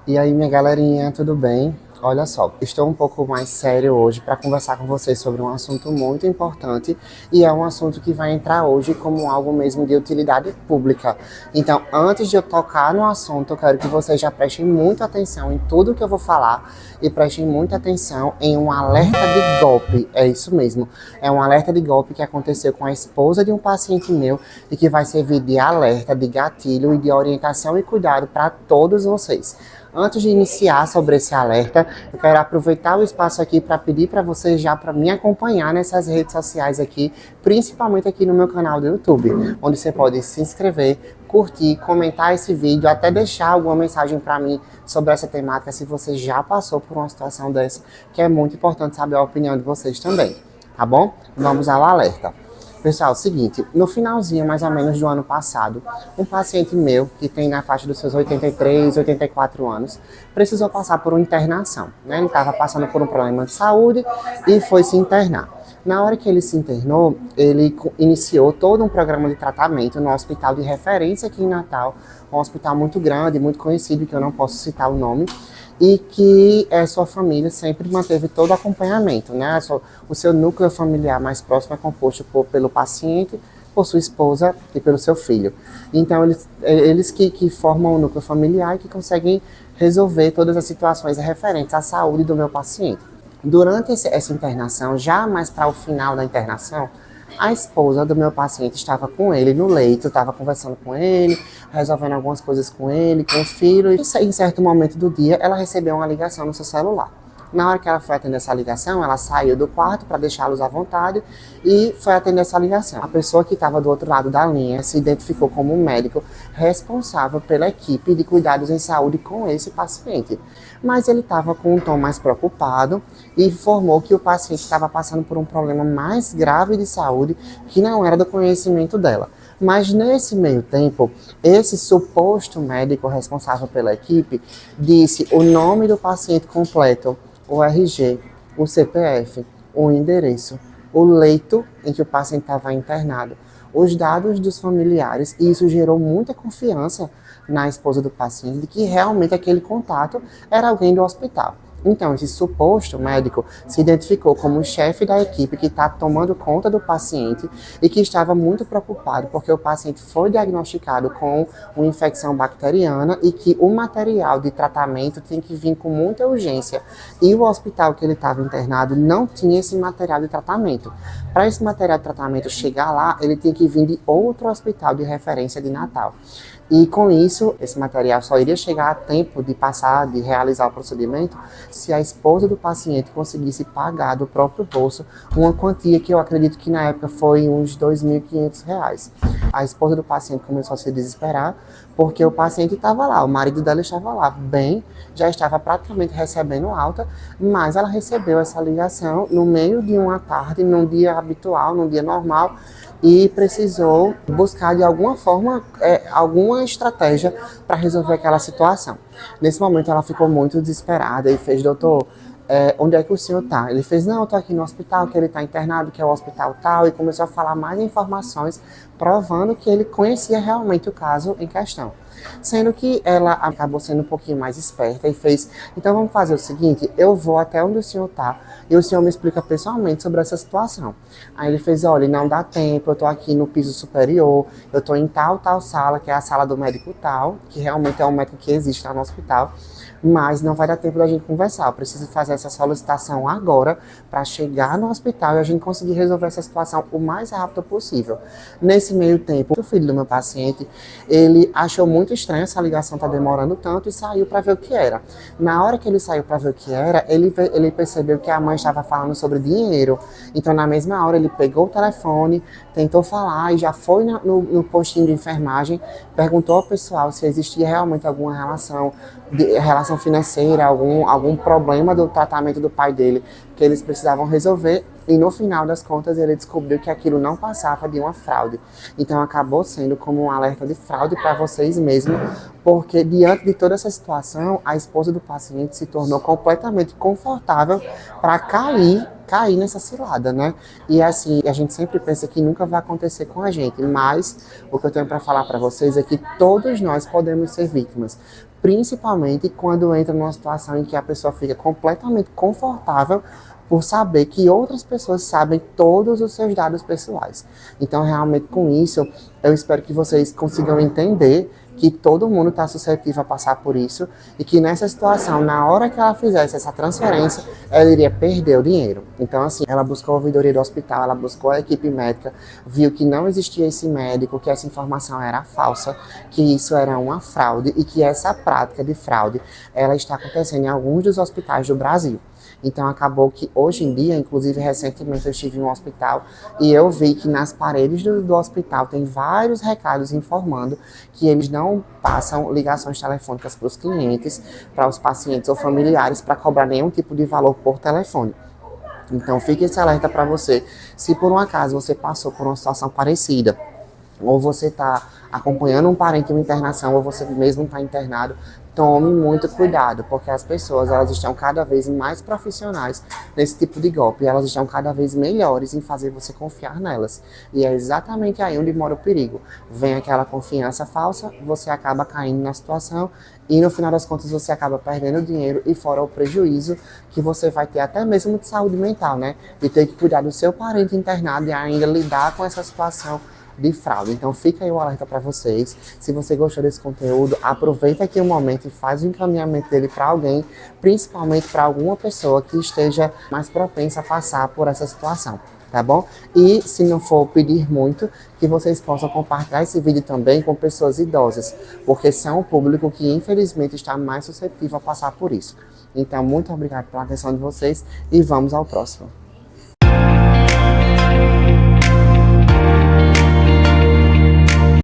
E aí, minha galerinha, tudo bem? Olha só, estou um pouco mais sério hoje para conversar com vocês sobre um assunto muito importante e é um assunto que vai entrar hoje como algo mesmo de utilidade pública. Então, antes de eu tocar no assunto, eu quero que vocês já prestem muita atenção em tudo que eu vou falar e prestem muita atenção em um alerta de golpe. É isso mesmo, é um alerta de golpe que aconteceu com a esposa de um paciente meu e que vai servir de alerta, de gatilho e de orientação e cuidado para todos vocês. Antes de iniciar sobre esse alerta, eu quero aproveitar o espaço aqui para pedir para vocês já para me acompanhar nessas redes sociais aqui, principalmente aqui no meu canal do YouTube, onde você pode se inscrever, curtir, comentar esse vídeo, até deixar alguma mensagem para mim sobre essa temática, se você já passou por uma situação dessa, que é muito importante saber a opinião de vocês também, tá bom? Vamos ao alerta. Pessoal, é o seguinte, no finalzinho mais ou menos do ano passado, um paciente meu, que tem na faixa dos seus 83, 84 anos, precisou passar por uma internação, né? Ele estava passando por um problema de saúde e foi se internar. Na hora que ele se internou, ele iniciou todo um programa de tratamento no hospital de referência aqui em Natal, um hospital muito grande, muito conhecido, que eu não posso citar o nome, e que sua família sempre manteve todo o acompanhamento, né? O seu núcleo familiar mais próximo é composto pelo paciente, por sua esposa e pelo seu filho. Então, eles que formam o núcleo familiar e que conseguem resolver todas as situações referentes à saúde do meu paciente. Durante essa internação, já mais para o final da internação, a esposa do meu paciente estava com ele no leito, estava conversando com ele, resolvendo algumas coisas com ele, com o filho. E em certo momento do dia, ela recebeu uma ligação no seu celular. Na hora que ela foi atender essa ligação, ela saiu do quarto para deixá-los à vontade e foi atender essa ligação. A pessoa que estava do outro lado da linha se identificou como um médico responsável pela equipe de cuidados em saúde com esse paciente. Mas ele estava com um tom mais preocupado e informou que o paciente estava passando por um problema mais grave de saúde que não era do conhecimento dela. Mas nesse meio tempo, esse suposto médico responsável pela equipe disse o nome do paciente completo, o RG, o CPF, o endereço, o leito em que o paciente estava internado, os dados dos familiares, e isso gerou muita confiança na esposa do paciente de que realmente aquele contato era alguém do hospital. Então, esse suposto médico se identificou como o chefe da equipe que está tomando conta do paciente e que estava muito preocupado porque o paciente foi diagnosticado com uma infecção bacteriana e que o material de tratamento tem que vir com muita urgência. E o hospital que ele estava internado não tinha esse material de tratamento. Para esse material de tratamento chegar lá, ele tem que vir de outro hospital de referência de Natal. E com isso, esse material só iria chegar a tempo de realizar o procedimento, se a esposa do paciente conseguisse pagar do próprio bolso uma quantia que eu acredito que na época foi uns R$ 2.500. A esposa do paciente começou a se desesperar porque o paciente estava lá, o marido dela estava lá, bem, já estava praticamente recebendo alta, mas ela recebeu essa ligação no meio de uma tarde, num dia habitual, num dia normal, e precisou buscar de alguma forma, alguma estratégia para resolver aquela situação. Nesse momento ela ficou muito desesperada e fez: doutor, onde é que o senhor está? Ele fez: não, eu estou aqui no hospital, que ele está internado, que é o hospital tal, e começou a falar mais informações, provando que ele conhecia realmente o caso em questão. Sendo que ela acabou sendo um pouquinho mais esperta e fez: então vamos fazer o seguinte, eu vou até onde o senhor está e o senhor me explica pessoalmente sobre essa situação. Aí ele fez: olha, não dá tempo, eu estou aqui no piso superior, eu estou em tal sala, que é a sala do médico tal, que realmente é um médico que existe lá no hospital, mas não vai dar tempo da gente conversar, eu preciso fazer essa solicitação agora para chegar no hospital e a gente conseguir resolver essa situação o mais rápido possível. Nesse meio tempo, o filho do meu paciente, ele achou muito estranho essa ligação tá demorando tanto e saiu para ver o que era. Na hora que ele saiu para ver o que era, ele percebeu que a mãe estava falando sobre dinheiro. Então, na mesma hora, ele pegou o telefone, tentou falar e já foi no postinho de enfermagem, perguntou ao pessoal se existia realmente alguma relação financeira, algum problema do tratamento do pai dele que eles precisavam resolver, e no final das contas ele descobriu que aquilo não passava de uma fraude. Então acabou sendo como um alerta de fraude para vocês mesmos, porque diante de toda essa situação, a esposa do paciente se tornou completamente confortável para cair nessa cilada, né? E assim, a gente sempre pensa que nunca vai acontecer com a gente, mas o que eu tenho para falar para vocês é que todos nós podemos ser vítimas. principalmente quando entra numa situação em que a pessoa fica completamente confortável por saber que outras pessoas sabem todos os seus dados pessoais. Então, realmente, com isso, eu espero que vocês consigam entender que todo mundo está suscetível a passar por isso e que nessa situação, na hora que ela fizesse essa transferência, ela iria perder o dinheiro. Então, assim, ela buscou a ouvidoria do hospital, ela buscou a equipe médica, viu que não existia esse médico, que essa informação era falsa, que isso era uma fraude e que essa prática de fraude, ela está acontecendo em alguns dos hospitais do Brasil. Então acabou que hoje em dia, inclusive recentemente eu estive em um hospital e eu vi que nas paredes do hospital tem vários recados informando que eles não passam ligações telefônicas para os clientes, para os pacientes ou familiares para cobrar nenhum tipo de valor por telefone. Então fique esse alerta para você, se por um acaso você passou por uma situação parecida, ou você está acompanhando um parente em uma internação, ou você mesmo está internado, tome muito cuidado, porque as pessoas elas estão cada vez mais profissionais nesse tipo de golpe, elas estão cada vez melhores em fazer você confiar nelas. E é exatamente aí onde mora o perigo. Vem aquela confiança falsa, você acaba caindo na situação e no final das contas você acaba perdendo dinheiro e fora o prejuízo que você vai ter até mesmo de saúde mental, né? De ter que cuidar do seu parente internado e ainda lidar com essa situação de fraude. Então fica aí o alerta para vocês. Se você gostou desse conteúdo, aproveita aqui um momento e faz o encaminhamento dele para alguém, principalmente para alguma pessoa que esteja mais propensa a passar por essa situação, tá bom? E se não for pedir muito, que vocês possam compartilhar esse vídeo também com pessoas idosas, porque são o público que infelizmente está mais suscetível a passar por isso. Então muito obrigado pela atenção de vocês e vamos ao próximo.